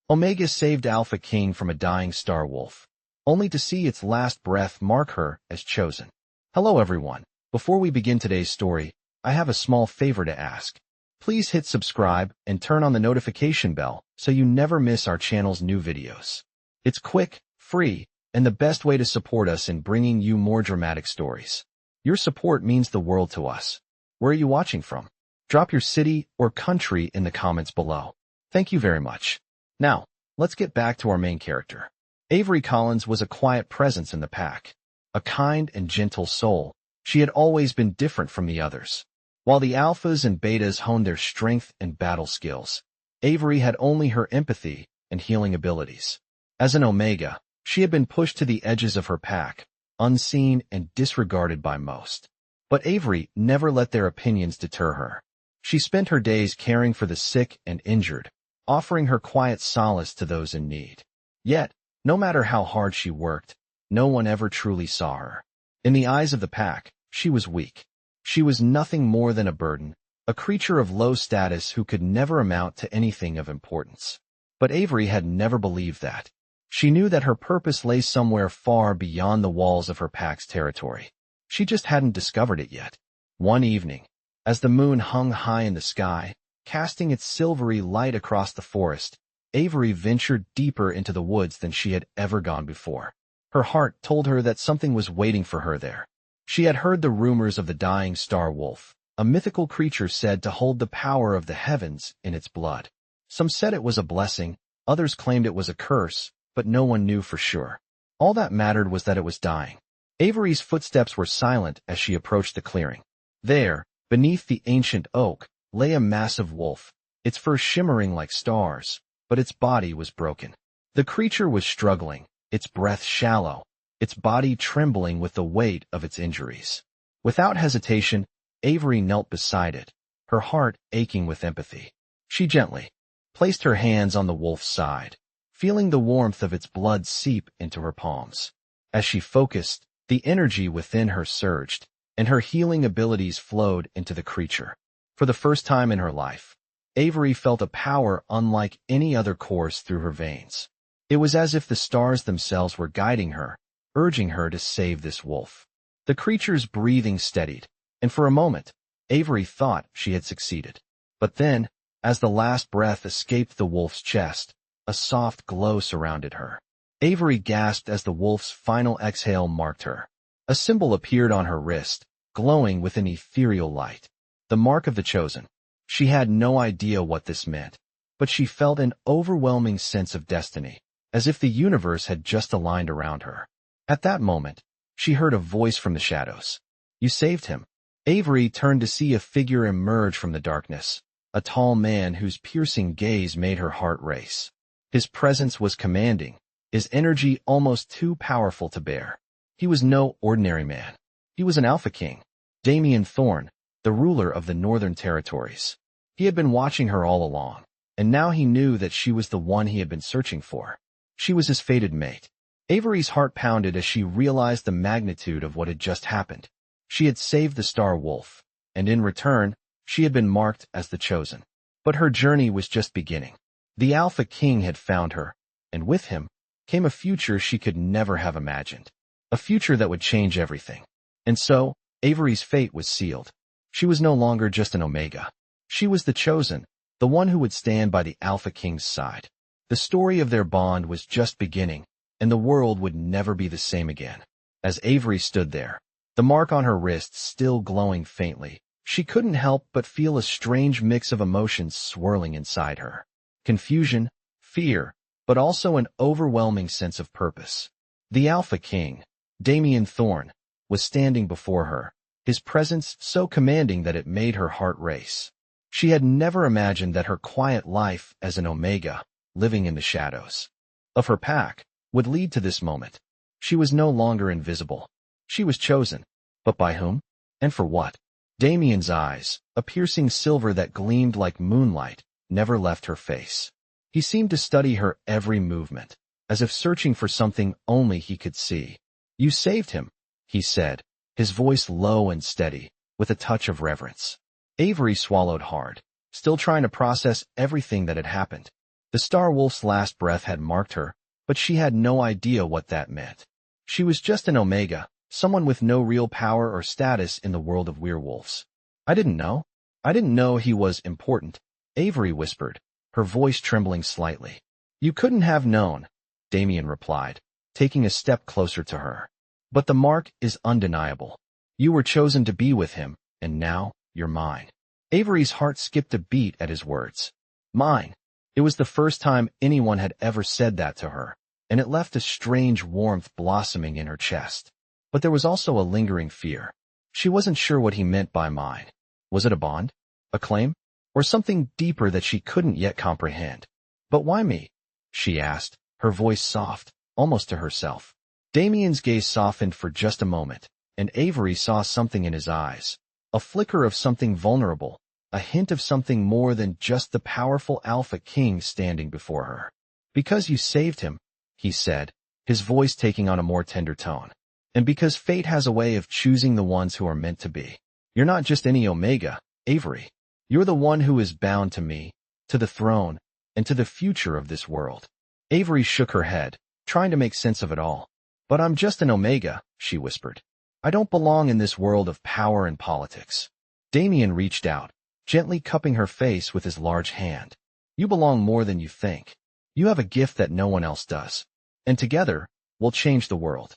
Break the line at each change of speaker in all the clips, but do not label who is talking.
Omega saved Alpha King from a dying star wolf, only to see its last breath mark her as chosen. Hello everyone. Before we begin today's story, I have a small favor to ask. Please hit subscribe and turn on the notification bell so you never miss our channel's new videos. It's quick, free, and the best way to support us in bringing you more dramatic stories. Your support means the world to us. Where are you watching from? Drop your city or country in the comments below. Thank you very much. Now, let's get back to our main character. Avery Collins was a quiet presence in the pack. A kind and gentle soul, she had always been different from the others. While the alphas and betas honed their strength and battle skills, Avery had only her empathy and healing abilities. As an omega, she had been pushed to the edges of her pack, unseen and disregarded by most. But Avery never let their opinions deter her. She spent her days caring for the sick and injured, offering her quiet solace to those in need. Yet, no matter how hard she worked, no one ever truly saw her. In the eyes of the pack, she was weak. She was nothing more than a burden, a creature of low status who could never amount to anything of importance. But Avery had never believed that. She knew that her purpose lay somewhere far beyond the walls of her pack's territory. She just hadn't discovered it yet. One evening, as the moon hung high in the sky, casting its silvery light across the forest, Avery ventured deeper into the woods than she had ever gone before. Her heart told her that something was waiting for her there. She had heard the rumors of the dying star wolf, a mythical creature said to hold the power of the heavens in its blood. Some said it was a blessing, others claimed it was a curse, but no one knew for sure. All that mattered was that it was dying. Avery's footsteps were silent as she approached the clearing. There, beneath the ancient oak, lay a massive wolf, its fur shimmering like stars, but its body was broken. The creature was struggling, its breath shallow, its body trembling with the weight of its injuries. Without hesitation, Avery knelt beside it, her heart aching with empathy. She gently placed her hands on the wolf's side, feeling the warmth of its blood seep into her palms. As she focused, the energy within her surged, and her healing abilities flowed into the creature. For the first time in her life, Avery felt a power unlike any other course through her veins. It was as if the stars themselves were guiding her, urging her to save this wolf. The creature's breathing steadied, and for a moment, Avery thought she had succeeded. But then, as the last breath escaped the wolf's chest, a soft glow surrounded her. Avery gasped as the wolf's final exhale marked her. A symbol appeared on her wrist, glowing with an ethereal light. The mark of the chosen. She had no idea what this meant, but she felt an overwhelming sense of destiny, as if the universe had just aligned around her. At that moment, she heard a voice from the shadows. "You saved him." Avery turned to see a figure emerge from the darkness, a tall man whose piercing gaze made her heart race. His presence was commanding, his energy almost too powerful to bear. He was no ordinary man. He was an Alpha King, Damian Thorne, the ruler of the Northern Territories. He had been watching her all along, and now he knew that she was the one he had been searching for. She was his fated mate. Avery's heart pounded as she realized the magnitude of what had just happened. She had saved the star wolf, and in return, she had been marked as the chosen. But her journey was just beginning. The Alpha King had found her, and with him came a future she could never have imagined. A future that would change everything. And so, Avery's fate was sealed. She was no longer just an omega. She was the chosen, the one who would stand by the Alpha King's side. The story of their bond was just beginning, and the world would never be the same again. As Avery stood there, the mark on her wrist still glowing faintly, she couldn't help but feel a strange mix of emotions swirling inside her. Confusion, fear, but also an overwhelming sense of purpose. The Alpha King, Damian Thorne, was standing before her, his presence so commanding that it made her heart race. She had never imagined that her quiet life as an omega, living in the shadows of her pack, would lead to this moment. She was no longer invisible. She was chosen. But by whom? And for what? Damian's eyes, a piercing silver that gleamed like moonlight, never left her face. He seemed to study her every movement, as if searching for something only he could see. "You saved him," he said, his voice low and steady, with a touch of reverence. Avery swallowed hard, still trying to process everything that had happened. The Star Wolf's last breath had marked her, but she had no idea what that meant. She was just an Omega, someone with no real power or status in the world of werewolves. I didn't know. I didn't know he was important, Avery whispered, her voice trembling slightly. You couldn't have known, Damien replied, taking a step closer to her. But the mark is undeniable. You were chosen to be with him, and now you're mine. Avery's heart skipped a beat at his words. Mine. It was the first time anyone had ever said that to her, and it left a strange warmth blossoming in her chest. But there was also a lingering fear. She wasn't sure what he meant by mine. Was it a bond? A claim? Or something deeper that she couldn't yet comprehend? But why me? She asked, her voice soft, almost to herself. Damien's gaze softened for just a moment, and Avery saw something in his eyes. A flicker of something vulnerable, a hint of something more than just the powerful Alpha King standing before her. Because you saved him, he said, his voice taking on a more tender tone. And because fate has a way of choosing the ones who are meant to be. You're not just any Omega, Avery. You're the one who is bound to me, to the throne, and to the future of this world. Avery shook her head, trying to make sense of it all. But I'm just an Omega, she whispered. I don't belong in this world of power and politics. Damien reached out, gently cupping her face with his large hand. You belong more than you think. You have a gift that no one else does. And together, we'll change the world.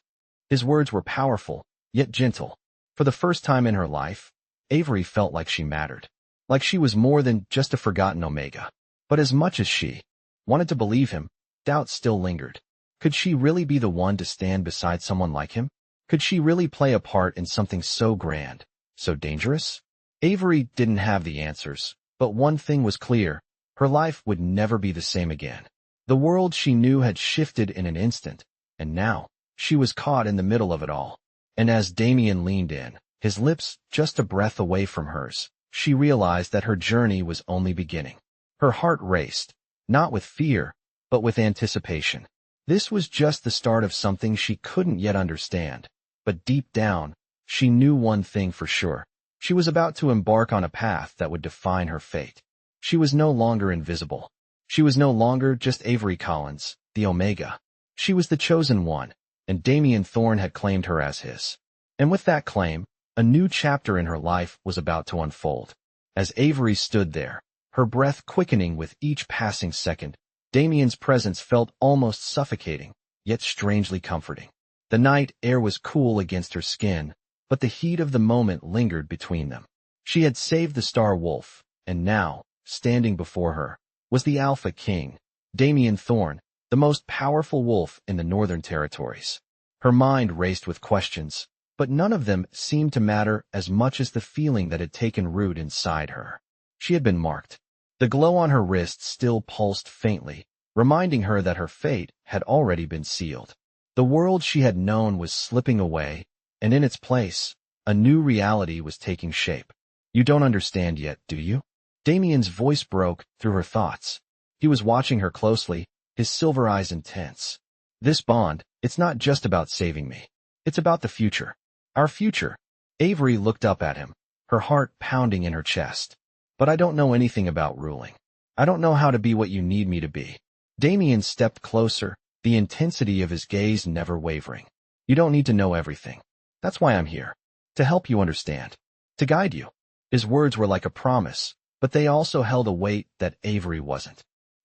His words were powerful, yet gentle. For the first time in her life, Avery felt like she mattered. Like she was more than just a forgotten Omega. But as much as she wanted to believe him, doubt still lingered. Could she really be the one to stand beside someone like him? Could she really play a part in something so grand, so dangerous? Avery didn't have the answers, but one thing was clear. Her life would never be the same again. The world she knew had shifted in an instant, and now, she was caught in the middle of it all. And as Damien leaned in, his lips just a breath away from hers, she realized that her journey was only beginning. Her heart raced, not with fear, but with anticipation. This was just the start of something she couldn't yet understand. But deep down, she knew one thing for sure. She was about to embark on a path that would define her fate. She was no longer invisible. She was no longer just Avery Collins, the Omega. She was the chosen one, and Damien Thorne had claimed her as his. And with that claim, a new chapter in her life was about to unfold. As Avery stood there, her breath quickening with each passing second, Damien's presence felt almost suffocating, yet strangely comforting. The night air was cool against her skin, but the heat of the moment lingered between them. She had saved the Star Wolf, and now, standing before her, was the Alpha King, Damien Thorne, the most powerful wolf in the Northern Territories. Her mind raced with questions, but none of them seemed to matter as much as the feeling that had taken root inside her. She had been marked. The glow on her wrist still pulsed faintly, reminding her that her fate had already been sealed. The world she had known was slipping away, and in its place, a new reality was taking shape. You don't understand yet, do you? Damien's voice broke through her thoughts. He was watching her closely, his silver eyes intense. This bond, it's not just about saving me. It's about the future. Our future. Avery looked up at him, her heart pounding in her chest. But I don't know anything about ruling. I don't know how to be what you need me to be. Damien stepped closer, the intensity of his gaze never wavering. You don't need to know everything. That's why I'm here. To help you understand. To guide you. His words were like a promise, but they also held a weight that Avery wasn't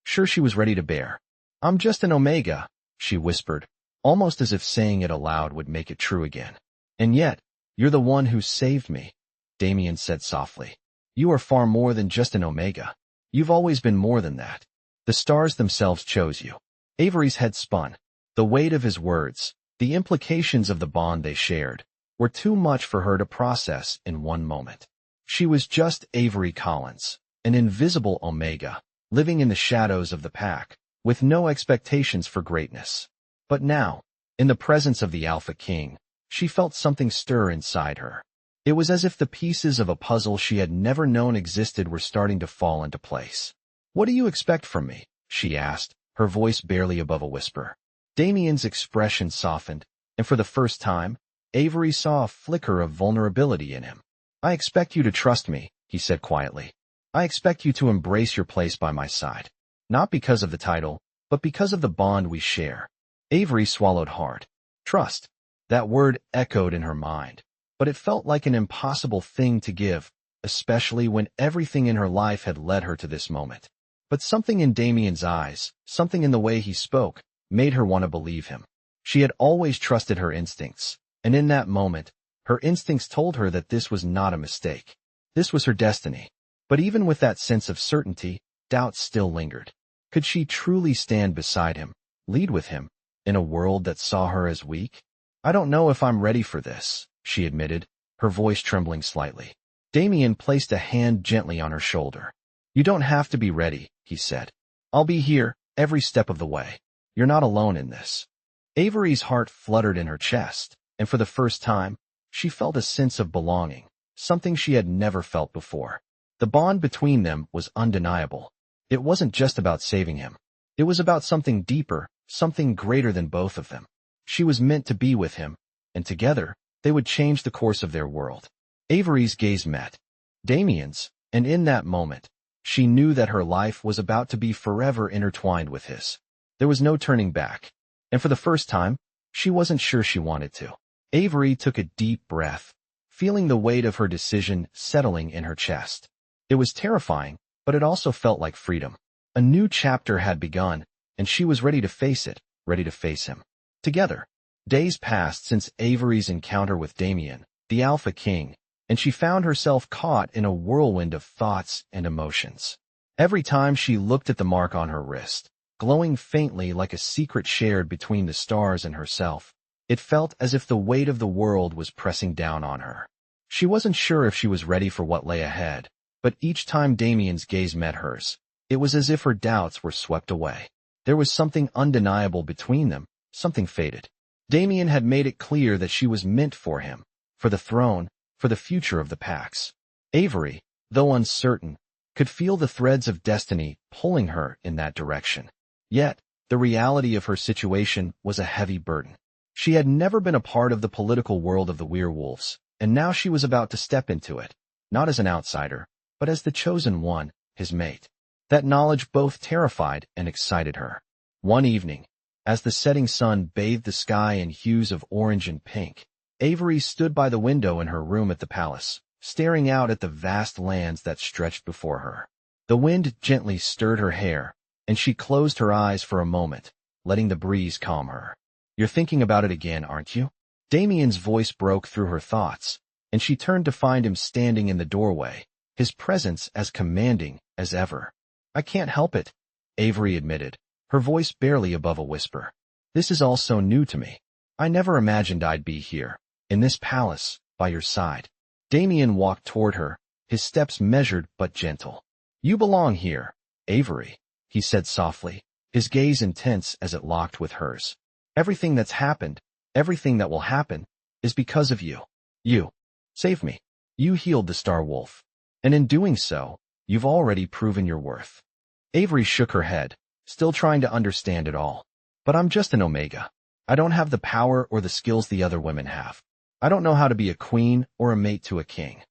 sure she was ready to bear. I'm just an Omega, she whispered, almost as if saying it aloud would make it true again. And yet, you're the one who saved me, Damien said softly. You are far more than just an Omega. You've always been more than that. The stars themselves chose you. Avery's head spun. The weight of his words, the implications of the bond they shared, were too much for her to process in one moment. She was just Avery Collins, an invisible Omega, living in the shadows of the pack, with no expectations for greatness. But now, in the presence of the Alpha King, she felt something stir inside her. It was as if the pieces of a puzzle she had never known existed were starting to fall into place. What do you expect from me? She asked, her voice barely above a whisper. Damien's expression softened, and for the first time, Avery saw a flicker of vulnerability in him. I expect you to trust me, he said quietly. I expect you to embrace your place by my side. Not because of the title, but because of the bond we share. Avery swallowed hard. Trust. That word echoed in her mind, but it felt like an impossible thing to give, especially when everything in her life had led her to this moment. But something in Damien's eyes, something in the way he spoke, made her want to believe him. She had always trusted her instincts, and in that moment, her instincts told her that this was not a mistake. This was her destiny. But even with that sense of certainty, doubt still lingered. Could she truly stand beside him, lead with him, in a world that saw her as weak? I don't know if I'm ready for this, she admitted, her voice trembling slightly. Damien placed a hand gently on her shoulder. You don't have to be ready, he said. I'll be here, every step of the way. You're not alone in this. Avery's heart fluttered in her chest, and for the first time, she felt a sense of belonging, something she had never felt before. The bond between them was undeniable. It wasn't just about saving him. It was about something deeper, something greater than both of them. She was meant to be with him, and together, they would change the course of their world. Avery's gaze met Damien's, and in that moment, she knew that her life was about to be forever intertwined with his. There was no turning back, and for the first time, she wasn't sure she wanted to. Avery took a deep breath, feeling the weight of her decision settling in her chest. It was terrifying, but it also felt like freedom. A new chapter had begun, and she was ready to face it, ready to face him. Together, days passed since Avery's encounter with Damien, the Alpha King, and she found herself caught in a whirlwind of thoughts and emotions. Every time she looked at the mark on her wrist, glowing faintly like a secret shared between the stars and herself, it felt as if the weight of the world was pressing down on her. She wasn't sure if she was ready for what lay ahead, but each time Damien's gaze met hers, it was as if her doubts were swept away. There was something undeniable between them, something fated. Damien had made it clear that she was meant for him, for the throne, for the future of the Pax. Avery, though uncertain, could feel the threads of destiny pulling her in that direction. Yet, the reality of her situation was a heavy burden. She had never been a part of the political world of the werewolves, and now she was about to step into it, not as an outsider, but as the chosen one, his mate. That knowledge both terrified and excited her. One evening, as the setting sun bathed the sky in hues of orange and pink, Avery stood by the window in her room at the palace, staring out at the vast lands that stretched before her. The wind gently stirred her hair, and she closed her eyes for a moment, letting the breeze calm her. You're thinking about it again, aren't you? Damien's voice broke through her thoughts, and she turned to find him standing in the doorway, his presence as commanding as ever. I can't help it, Avery admitted, her voice barely above a whisper. This is all so new to me. I never imagined I'd be here, in this palace, by your side. Damien walked toward her, his steps measured but gentle. You belong here, Avery, he said softly, his gaze intense as it locked with hers. Everything that's happened, everything that will happen, is because of you. You saved me. You healed the Star Wolf. And in doing so, you've already proven your worth. Avery shook her head, still trying to understand it all. But I'm just an Omega. I don't have the power or the skills the other women have. I don't know how to be a queen or a mate to a king.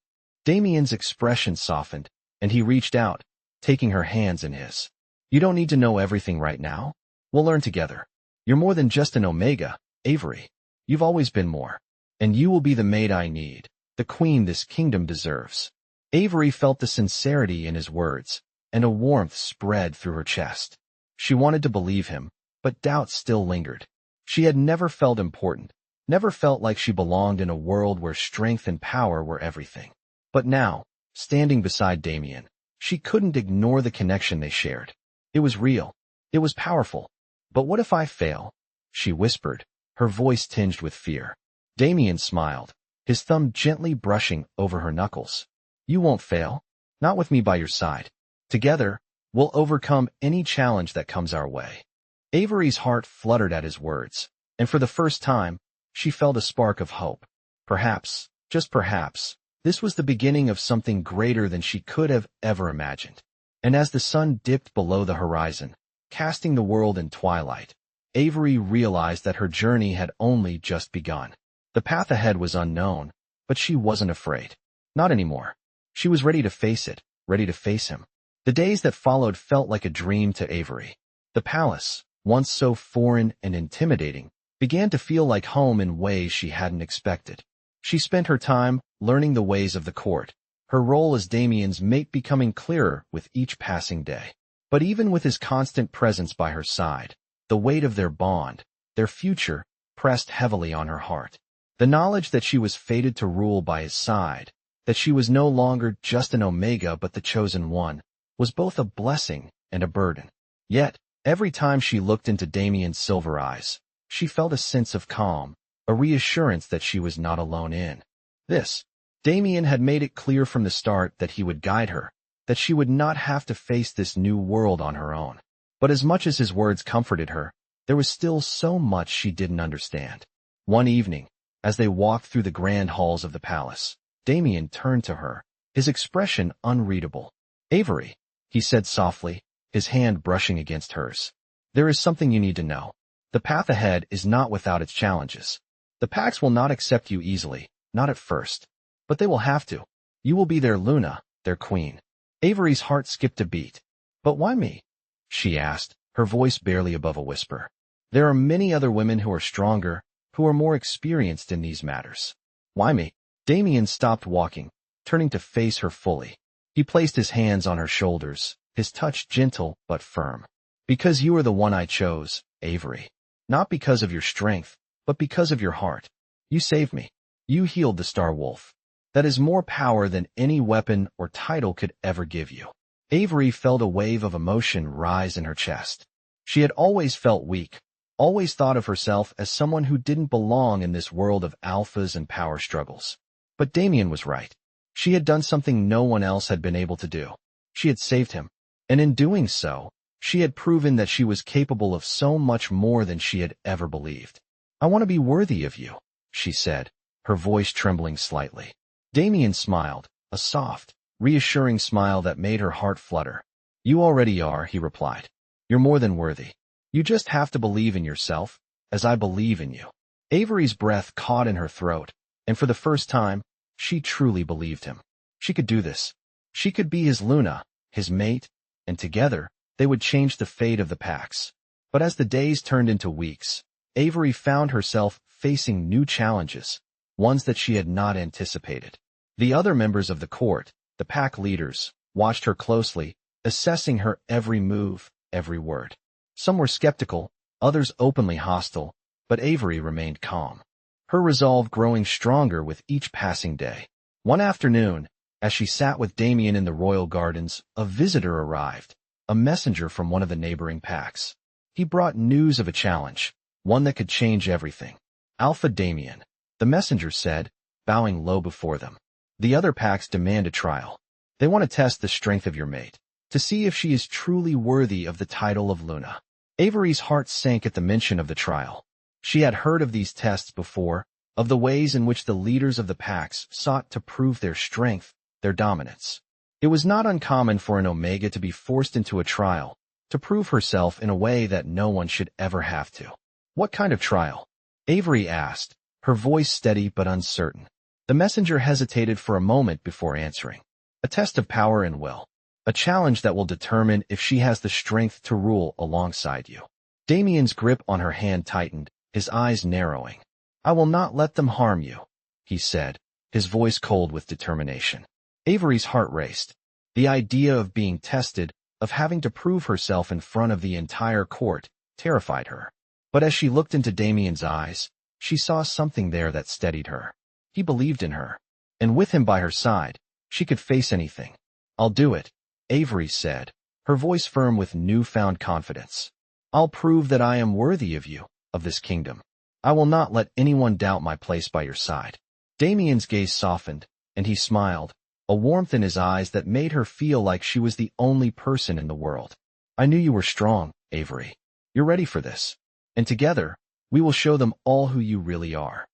Damien's expression softened, and he reached out, taking her hands in his. You don't need to know everything right now. We'll learn together. You're more than just an Omega, Avery. You've always been more. And you will be the mate I need, the queen this kingdom deserves. Avery felt the sincerity in his words, and a warmth spread through her chest. She wanted to believe him, but doubt still lingered. She had never felt important, never felt like she belonged in a world where strength and power were everything. But now, standing beside Damien, she couldn't ignore the connection they shared. It was real. It was powerful. But what if I fail? She whispered, her voice tinged with fear. Damien smiled, his thumb gently brushing over her knuckles. You won't fail. Not with me by your side. Together, we'll overcome any challenge that comes our way. Avery's heart fluttered at his words, and for the first time, she felt a spark of hope. Perhaps, just perhaps, this was the beginning of something greater than she could have ever imagined. And as the sun dipped below the horizon, casting the world in twilight, Avery realized that her journey had only just begun. The path ahead was unknown, but she wasn't afraid. Not anymore. She was ready to face it, ready to face him. The days that followed felt like a dream to Avery. The palace, once so foreign and intimidating, began to feel like home in ways she hadn't expected. She spent her time learning the ways of the court, her role as Damien's mate becoming clearer with each passing day. But even with his constant presence by her side, the weight of their bond, their future, pressed heavily on her heart. The knowledge that she was fated to rule by his side, that she was no longer just an Omega but the chosen one, was both a blessing and a burden. Yet, every time she looked into Damien's silver eyes, she felt a sense of calm, a reassurance that she was not alone in this. Damien had made it clear from the start that he would guide her, that she would not have to face this new world on her own. But as much as his words comforted her, there was still so much she didn't understand. One evening, as they walked through the grand halls of the palace, Damien turned to her, his expression unreadable. "Avery," he said softly, his hand brushing against hers. "There is something you need to know. The path ahead is not without its challenges. The packs will not accept you easily, not at first. But they will have to. You will be their Luna, their queen." Avery's heart skipped a beat. "But why me?" she asked, her voice barely above a whisper. "There are many other women who are stronger, who are more experienced in these matters." "Why me?" Damien stopped walking, turning to face her fully. He placed his hands on her shoulders, his touch gentle but firm. "Because you are the one I chose, Avery. Not because of your strength, but because of your heart. You saved me. You healed the Star Wolf. That is more power than any weapon or title could ever give you." Avery felt a wave of emotion rise in her chest. She had always felt weak, always thought of herself as someone who didn't belong in this world of alphas and power struggles. But Damien was right. She had done something no one else had been able to do. She had saved him. And in doing so, she had proven that she was capable of so much more than she had ever believed. "I want to be worthy of you," she said, her voice trembling slightly. Damien smiled, a soft, reassuring smile that made her heart flutter. "You already are," he replied. "You're more than worthy. You just have to believe in yourself, as I believe in you." Avery's breath caught in her throat, and for the first time, she truly believed him. She could do this. She could be his Luna, his mate, and together, they would change the fate of the packs. But as the days turned into weeks, Avery found herself facing new challenges, ones that she had not anticipated. The other members of the court, the pack leaders, watched her closely, assessing her every move, every word. Some were skeptical, others openly hostile, but Avery remained calm, her resolve growing stronger with each passing day. One afternoon, as she sat with Damien in the royal gardens, a visitor arrived, a messenger from one of the neighboring packs. He brought news of a challenge, one that could change everything. "Alpha Damien," the messenger said, bowing low before them. "The other packs demand a trial. They want to test the strength of your mate, to see if she is truly worthy of the title of Luna." Avery's heart sank at the mention of the trial. She had heard of these tests before, of the ways in which the leaders of the packs sought to prove their strength, their dominance. It was not uncommon for an Omega to be forced into a trial, to prove herself in a way that no one should ever have to. "What kind of trial?" Avery asked, her voice steady but uncertain. The messenger hesitated for a moment before answering. "A test of power and will. A challenge that will determine if she has the strength to rule alongside you." Damien's grip on her hand tightened, his eyes narrowing. "I will not let them harm you," he said, his voice cold with determination. Avery's heart raced. The idea of being tested, of having to prove herself in front of the entire court, terrified her. But as she looked into Damien's eyes, she saw something there that steadied her. He believed in her, and with him by her side, she could face anything. "I'll do it," Avery said, her voice firm with newfound confidence. "I'll prove that I am worthy of you, of this kingdom. I will not let anyone doubt my place by your side." Damien's gaze softened, and he smiled, a warmth in his eyes that made her feel like she was the only person in the world. "I knew you were strong, Avery. You're ready for this. And together, we will show them all who you really are."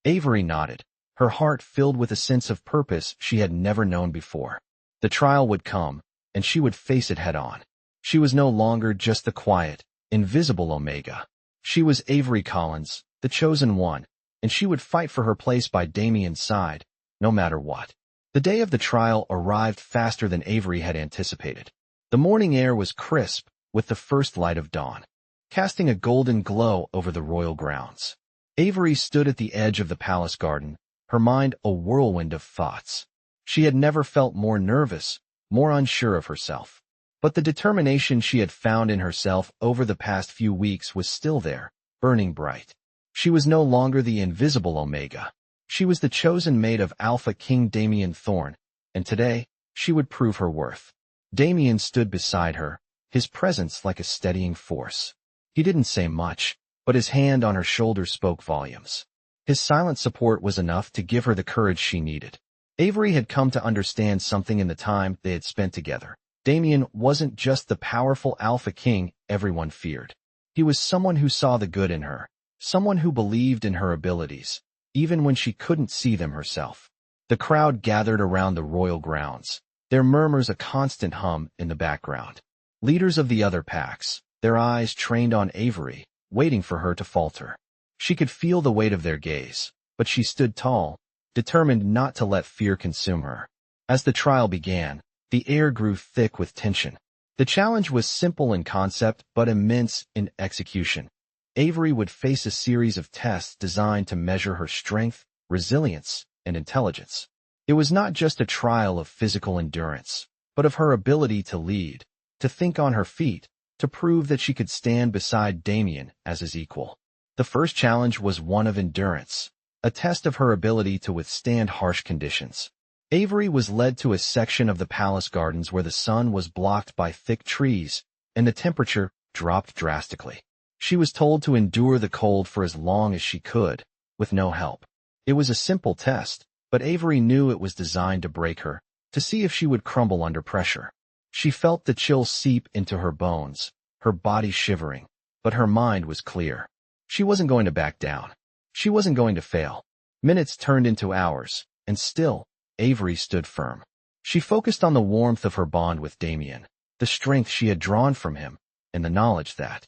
Avery nodded, her heart filled with a sense of purpose she had never known before. The trial would come, and she would face it head-on. She was no longer just the quiet, invisible Omega. She was Avery Collins, the chosen one, and she would fight for her place by Damien's side, no matter what. The day of the trial arrived faster than Avery had anticipated. The morning air was crisp, with the first light of dawn, casting a golden glow over the royal grounds. Avery stood at the edge of the palace garden, her mind a whirlwind of thoughts. She had never felt more nervous, more unsure of herself. But the determination she had found in herself over the past few weeks was still there, burning bright. She was no longer the invisible Omega. She was the chosen mate of Alpha King Damien Thorne, and today, she would prove her worth. Damien stood beside her, his presence like a steadying force. He didn't say much, but his hand on her shoulder spoke volumes. His silent support was enough to give her the courage she needed. Avery had come to understand something in the time they had spent together. Damien wasn't just the powerful Alpha King everyone feared. He was someone who saw the good in her, someone who believed in her abilities, even when she couldn't see them herself. The crowd gathered around the royal grounds, their murmurs a constant hum in the background. Leaders of the other packs, their eyes trained on Avery, waiting for her to falter. She could feel the weight of their gaze, but she stood tall, determined not to let fear consume her. As the trial began, the air grew thick with tension. The challenge was simple in concept but immense in execution. Avery would face a series of tests designed to measure her strength, resilience, and intelligence. It was not just a trial of physical endurance, but of her ability to lead, to think on her feet, to prove that she could stand beside Damien as his equal. The first challenge was one of endurance, a test of her ability to withstand harsh conditions. Avery was led to a section of the palace gardens where the sun was blocked by thick trees, and the temperature dropped drastically. She was told to endure the cold for as long as she could, with no help. It was a simple test, but Avery knew it was designed to break her, to see if she would crumble under pressure. She felt the chill seep into her bones, her body shivering, but her mind was clear. She wasn't going to back down. She wasn't going to fail. Minutes turned into hours, and still, Avery stood firm. She focused on the warmth of her bond with Damien, the strength she had drawn from him, and the knowledge that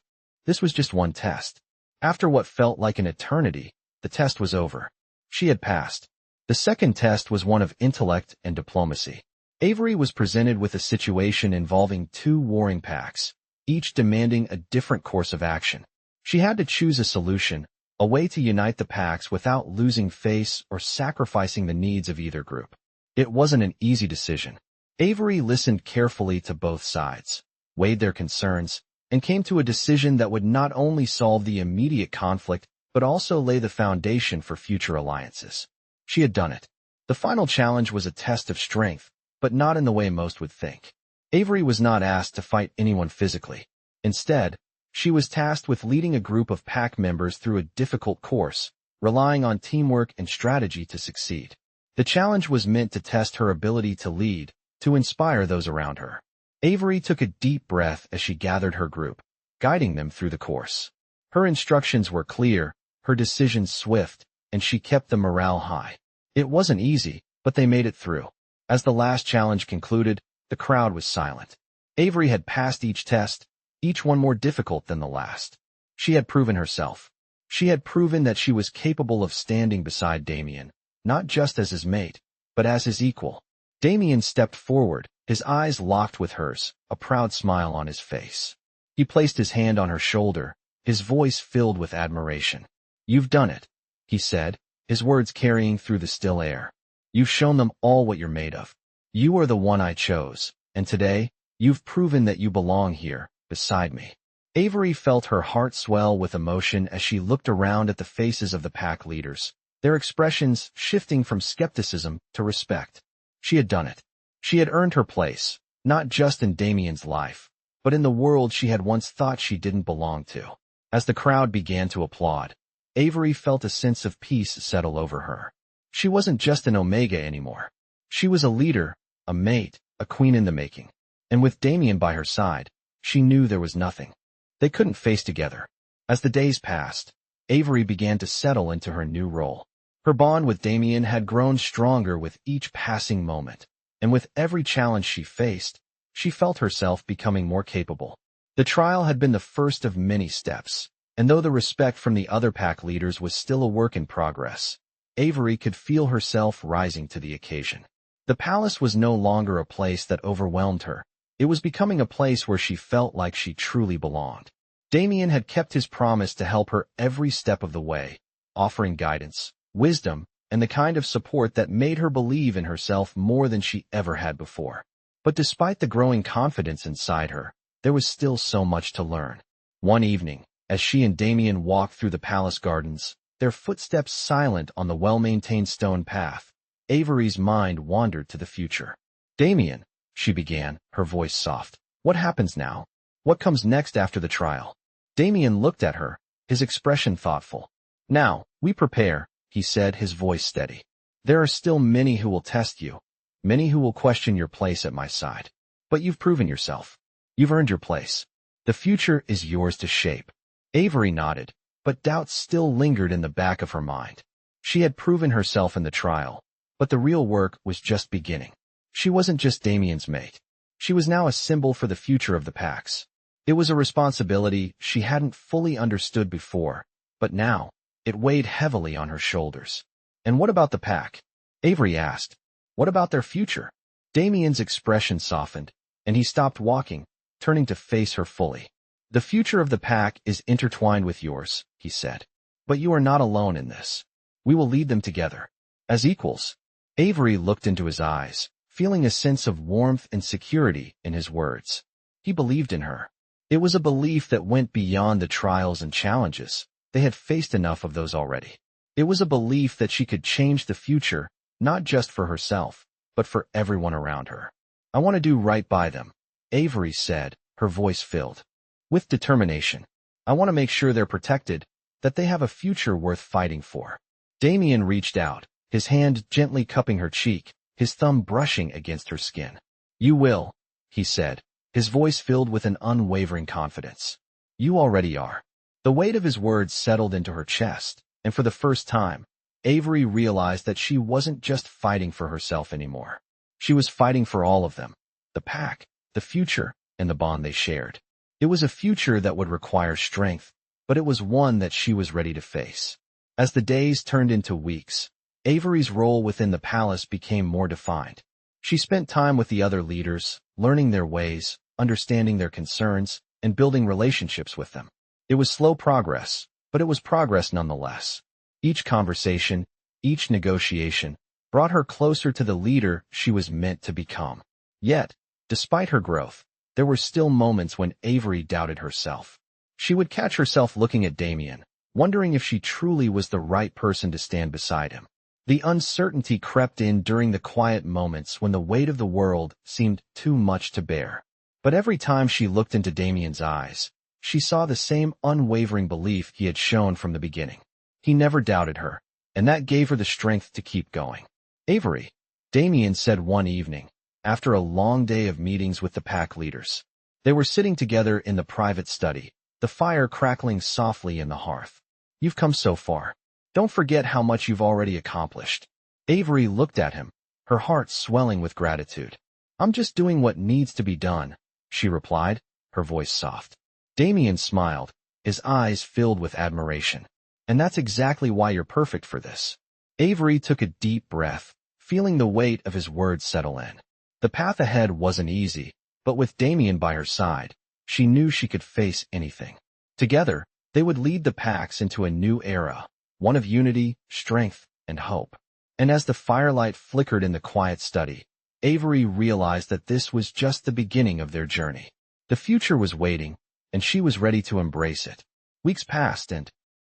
this was just one test. After what felt like an eternity, the test was over. She had passed. The second test was one of intellect and diplomacy. Avery was presented with a situation involving two warring packs, each demanding a different course of action. She had to choose a solution, a way to unite the packs without losing face or sacrificing the needs of either group. It wasn't an easy decision. Avery listened carefully to both sides, weighed their concerns, and came to a decision that would not only solve the immediate conflict, but also lay the foundation for future alliances. She had done it. The final challenge was a test of strength, but not in the way most would think. Avery was not asked to fight anyone physically. Instead, she was tasked with leading a group of pack members through a difficult course, relying on teamwork and strategy to succeed. The challenge was meant to test her ability to lead, to inspire those around her. Avery took a deep breath as she gathered her group, guiding them through the course. Her instructions were clear, her decisions swift, and she kept the morale high. It wasn't easy, but they made it through. As the last challenge concluded, the crowd was silent. Avery had passed each test, each one more difficult than the last. She had proven herself. She had proven that she was capable of standing beside Damien, not just as his mate, but as his equal. Damien stepped forward, his eyes locked with hers, a proud smile on his face. He placed his hand on her shoulder, his voice filled with admiration. "You've done it," he said, his words carrying through the still air. "You've shown them all what you're made of. You are the one I chose, and today, you've proven that you belong here, beside me." Avery felt her heart swell with emotion as she looked around at the faces of the pack leaders, their expressions shifting from skepticism to respect. She had done it. She had earned her place, not just in Damien's life, but in the world she had once thought she didn't belong to. As the crowd began to applaud, Avery felt a sense of peace settle over her. She wasn't just an Omega anymore. She was a leader, a mate, a queen in the making. And with Damien by her side, she knew there was nothing they couldn't face together. As the days passed, Avery began to settle into her new role. Her bond with Damien had grown stronger with each passing moment, and with every challenge she faced, she felt herself becoming more capable. The trial had been the first of many steps, and though the respect from the other pack leaders was still a work in progress, Avery could feel herself rising to the occasion. The palace was no longer a place that overwhelmed her. It was becoming a place where she felt like she truly belonged. Damien had kept his promise to help her every step of the way, offering guidance, wisdom, and the kind of support that made her believe in herself more than she ever had before. But despite the growing confidence inside her, there was still so much to learn. One evening, as she and Damien walked through the palace gardens, their footsteps silent on the well-maintained stone path, Avery's mind wandered to the future. "Damien," she began, her voice soft. "What happens now? What comes next after the trial?" Damien looked at her, his expression thoughtful. "Now, we prepare," he said, his voice steady. "There are still many who will test you, many who will question your place at my side. But you've proven yourself. You've earned your place. The future is yours to shape." Avery nodded, but doubts still lingered in the back of her mind. She had proven herself in the trial, but the real work was just beginning. She wasn't just Damien's mate. She was now a symbol for the future of the Pax. It was a responsibility she hadn't fully understood before, but now, it weighed heavily on her shoulders. "And what about the Pack?" Avery asked. "What about their future?" Damien's expression softened, and he stopped walking, turning to face her fully. "The future of the Pack is intertwined with yours," he said. "But you are not alone in this. We will lead them together. As equals." Avery looked into his eyes, feeling a sense of warmth and security in his words. He believed in her. It was a belief that went beyond the trials and challenges. They had faced enough of those already. It was a belief that she could change the future, not just for herself, but for everyone around her. "I want to do right by them," Avery said, her voice filled with determination. "I want to make sure they're protected, that they have a future worth fighting for." Damien reached out, his hand gently cupping her cheek, his thumb brushing against her skin. "You will," he said, his voice filled with an unwavering confidence. "You already are." The weight of his words settled into her chest, and for the first time, Avery realized that she wasn't just fighting for herself anymore. She was fighting for all of them. The Pack, the future, and the bond they shared. It was a future that would require strength, but it was one that she was ready to face. As the days turned into weeks, Avery's role within the palace became more defined. She spent time with the other leaders, learning their ways, understanding their concerns, and building relationships with them. It was slow progress, but it was progress nonetheless. Each conversation, each negotiation, brought her closer to the leader she was meant to become. Yet, despite her growth, there were still moments when Avery doubted herself. She would catch herself looking at Damien, wondering if she truly was the right person to stand beside him. The uncertainty crept in during the quiet moments when the weight of the world seemed too much to bear. But every time she looked into Damien's eyes, she saw the same unwavering belief he had shown from the beginning. He never doubted her, and that gave her the strength to keep going. "Avery," Damien said one evening, after a long day of meetings with the Pack leaders. They were sitting together in the private study, the fire crackling softly in the hearth. "You've come so far. Don't forget how much you've already accomplished." Avery looked at him, her heart swelling with gratitude. "I'm just doing what needs to be done," she replied, her voice soft. Damien smiled, his eyes filled with admiration. "And that's exactly why you're perfect for this." Avery took a deep breath, feeling the weight of his words settle in. The path ahead wasn't easy, but with Damien by her side, she knew she could face anything. Together, they would lead the Pax into a new era, one of unity, strength, and hope. And as the firelight flickered in the quiet study, Avery realized that this was just the beginning of their journey. The future was waiting, and she was ready to embrace it. Weeks passed, and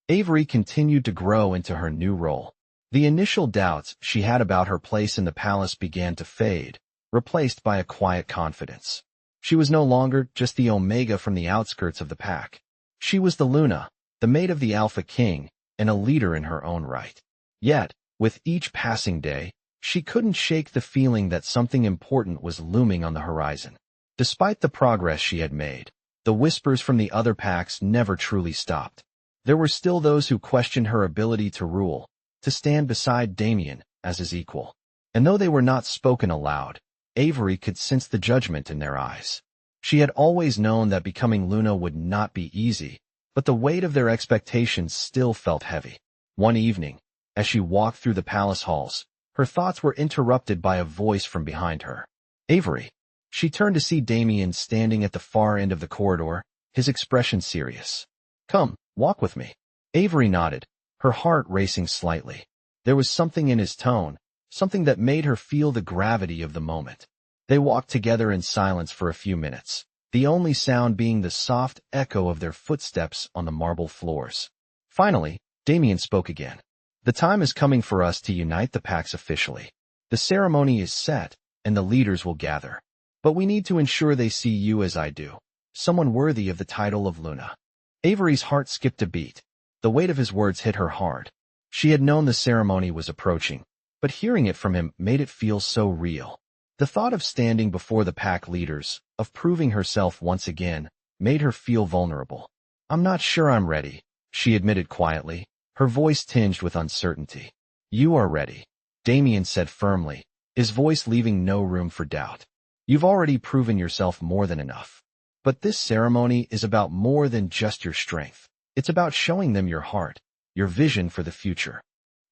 Avery continued to grow into her new role. The initial doubts she had about her place in the palace began to fade, replaced by a quiet confidence. She was no longer just the Omega from the outskirts of the Pack. She was the Luna, the mate of the Alpha King, and a leader in her own right. Yet, with each passing day, she couldn't shake the feeling that something important was looming on the horizon. Despite the progress she had made, the whispers from the other Packs never truly stopped. There were still those who questioned her ability to rule, to stand beside Damien as his equal. And though they were not spoken aloud, Avery could sense the judgment in their eyes. She had always known that becoming Luna would not be easy, but the weight of their expectations still felt heavy. One evening, as she walked through the palace halls, her thoughts were interrupted by a voice from behind her. "Avery." She turned to see Damien standing at the far end of the corridor, his expression serious. "Come, walk with me." Avery nodded, her heart racing slightly. There was something in his tone, something that made her feel the gravity of the moment. They walked together in silence for a few minutes, the only sound being the soft echo of their footsteps on the marble floors. Finally, Damien spoke again. "The time is coming for us to unite the packs officially. The ceremony is set, and the leaders will gather. But we need to ensure they see you as I do, someone worthy of the title of Luna." Avery's heart skipped a beat. The weight of his words hit her hard. She had known the ceremony was approaching, but hearing it from him made it feel so real. The thought of standing before the pack leaders, of proving herself once again, made her feel vulnerable. "I'm not sure I'm ready," she admitted quietly, her voice tinged with uncertainty. "You are ready," Damien said firmly, his voice leaving no room for doubt. "You've already proven yourself more than enough. But this ceremony is about more than just your strength. It's about showing them your heart, your vision for the future."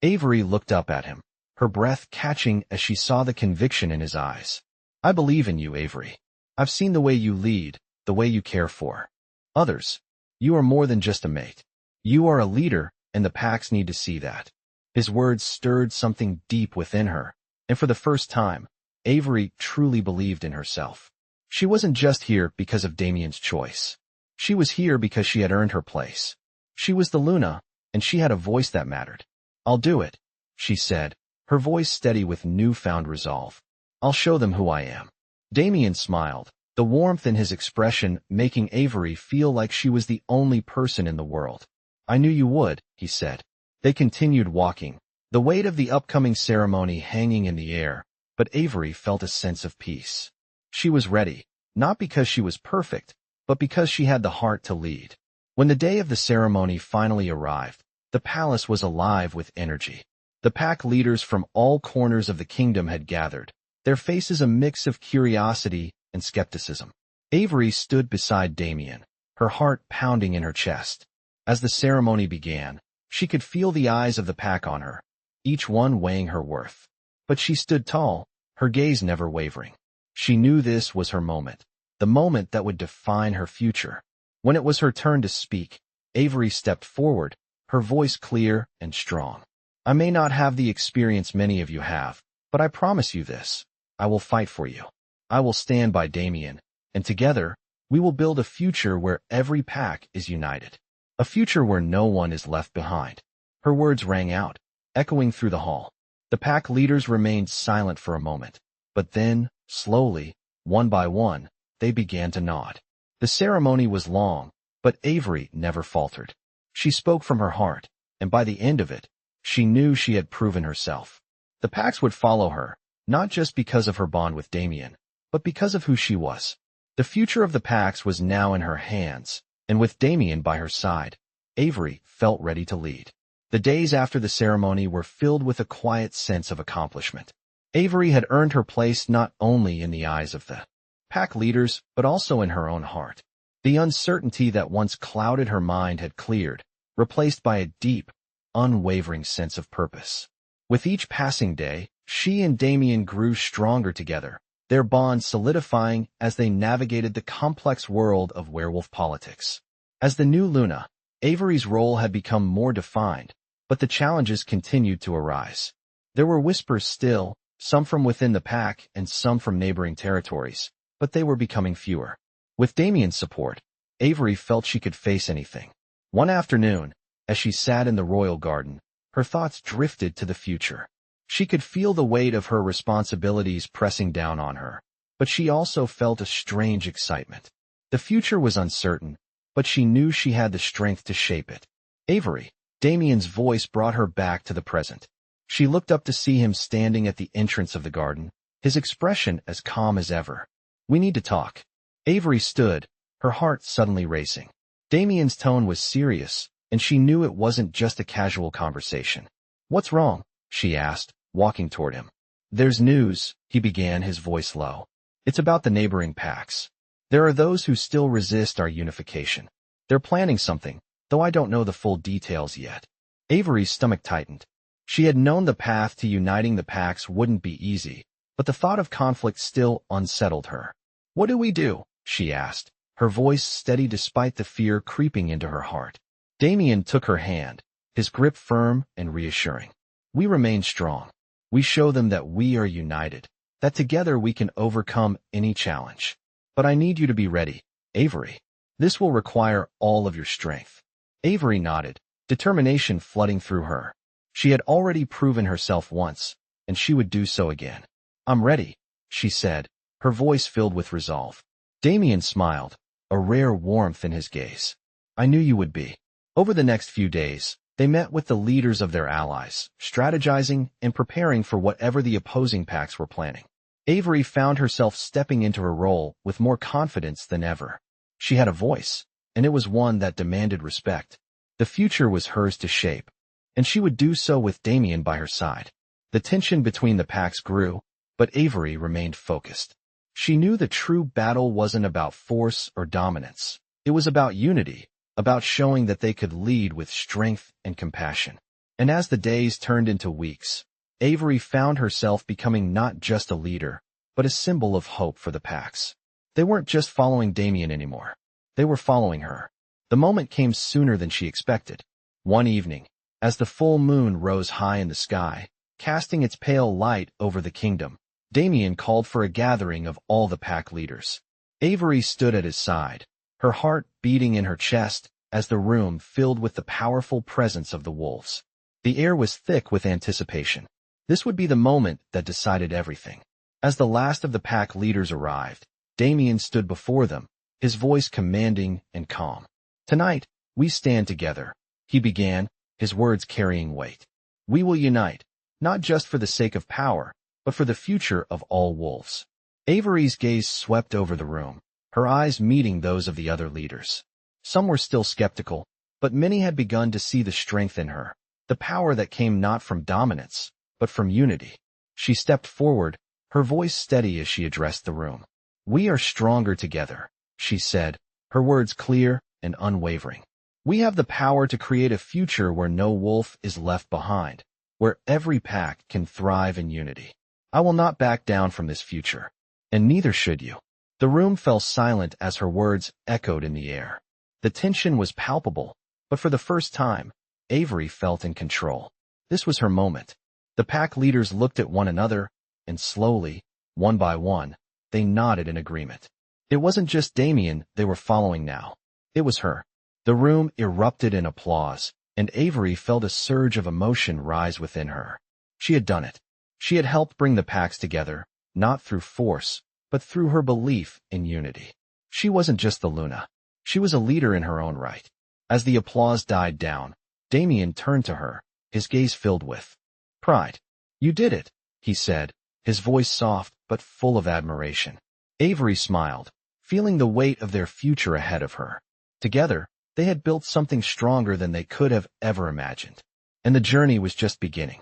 Avery looked up at him, her breath catching as she saw the conviction in his eyes. "I believe in you, Avery. I've seen the way you lead, the way you care for others. You are more than just a mate. You are a leader, and the packs need to see that." His words stirred something deep within her, and for the first time, Avery truly believed in herself. She wasn't just here because of Damien's choice. She was here because she had earned her place. She was the Luna, and she had a voice that mattered. "I'll do it," she said, her voice steady with newfound resolve. "I'll show them who I am." Damien smiled, the warmth in his expression making Avery feel like she was the only person in the world. "I knew you would," he said. They continued walking, the weight of the upcoming ceremony hanging in the air, but Avery felt a sense of peace. She was ready, not because she was perfect, but because she had the heart to lead. When the day of the ceremony finally arrived, the palace was alive with energy. The pack leaders from all corners of the kingdom had gathered, their faces a mix of curiosity and skepticism. Avery stood beside Damien, her heart pounding in her chest. As the ceremony began, she could feel the eyes of the pack on her, each one weighing her worth. But she stood tall, her gaze never wavering. She knew this was her moment, the moment that would define her future. When it was her turn to speak, Avery stepped forward, her voice clear and strong. "I may not have the experience many of you have, but I promise you this. I will fight for you. I will stand by Damien, and together, we will build a future where every pack is united. A future where no one is left behind." Her words rang out, echoing through the hall. The pack leaders remained silent for a moment, but then, slowly, one by one, they began to nod. The ceremony was long, but Avery never faltered. She spoke from her heart, and by the end of it, she knew she had proven herself. The packs would follow her, not just because of her bond with Damien, but because of who she was. The future of the packs was now in her hands, and with Damien by her side, Avery felt ready to lead. The days after the ceremony were filled with a quiet sense of accomplishment. Avery had earned her place not only in the eyes of the pack leaders, but also in her own heart. The uncertainty that once clouded her mind had cleared, replaced by a deep, unwavering sense of purpose. With each passing day, she and Damien grew stronger together, their bond solidifying as they navigated the complex world of werewolf politics. As the new Luna, Avery's role had become more defined, but the challenges continued to arise. There were whispers still, some from within the pack and some from neighboring territories, but they were becoming fewer. With Damien's support, Avery felt she could face anything. One afternoon, as she sat in the royal garden, her thoughts drifted to the future. She could feel the weight of her responsibilities pressing down on her, but she also felt a strange excitement. The future was uncertain, but she knew she had the strength to shape it. "Avery," Damien's voice brought her back to the present. She looked up to see him standing at the entrance of the garden, his expression as calm as ever. "We need to talk." Avery stood, her heart suddenly racing. Damien's tone was serious, and she knew it wasn't just a casual conversation. "What's wrong?" she asked, walking toward him. "There's news," he began, his voice low. "It's about the neighboring packs. There are those who still resist our unification. They're planning something, though I don't know the full details yet." Avery's stomach tightened. She had known the path to uniting the packs wouldn't be easy, but the thought of conflict still unsettled her. What do we do? She asked, her voice steady despite the fear creeping into her heart. Damien took her hand, his grip firm and reassuring. We remain strong. We show them that we are united, that together we can overcome any challenge. But I need you to be ready, Avery. This will require all of your strength. Avery nodded, determination flooding through her. She had already proven herself once, and she would do so again. I'm ready, she said, her voice filled with resolve. Damien smiled, a rare warmth in his gaze. I knew you would be. Over the next few days, they met with the leaders of their allies, strategizing and preparing for whatever the opposing packs were planning. Avery found herself stepping into her role with more confidence than ever. She had a voice, and it was one that demanded respect. The future was hers to shape, and she would do so with Damien by her side. The tension between the packs grew, but Avery remained focused. She knew the true battle wasn't about force or dominance. It was about unity, about showing that they could lead with strength and compassion. And as the days turned into weeks, Avery found herself becoming not just a leader, but a symbol of hope for the packs. They weren't just following Damien anymore. They were following her. The moment came sooner than she expected. One evening, as the full moon rose high in the sky, casting its pale light over the kingdom, Damien called for a gathering of all the pack leaders. Avery stood at his side, her heart beating in her chest as the room filled with the powerful presence of the wolves. The air was thick with anticipation. This would be the moment that decided everything. As the last of the pack leaders arrived, Damien stood before them, his voice commanding and calm. Tonight, we stand together, he began, his words carrying weight. We will unite, not just for the sake of power, but for the future of all wolves. Avery's gaze swept over the room, her eyes meeting those of the other leaders. Some were still skeptical, but many had begun to see the strength in her, the power that came not from dominance, but from unity. She stepped forward, her voice steady as she addressed the room. We are stronger together, she said, her words clear and unwavering. We have the power to create a future where no wolf is left behind, where every pack can thrive in unity. I will not back down from this future, and neither should you. The room fell silent as her words echoed in the air. The tension was palpable, but for the first time, Avery felt in control. This was her moment. The pack leaders looked at one another, and slowly, one by one, they nodded in agreement. It wasn't just Damien they were following now. It was her. The room erupted in applause, and Avery felt a surge of emotion rise within her. She had done it. She had helped bring the packs together, not through force, but through her belief in unity. She wasn't just the Luna. She was a leader in her own right. As the applause died down, Damien turned to her, his gaze filled with pride. You did it, he said, his voice soft but full of admiration. Avery smiled, feeling the weight of their future ahead of her. Together, they had built something stronger than they could have ever imagined. And the journey was just beginning.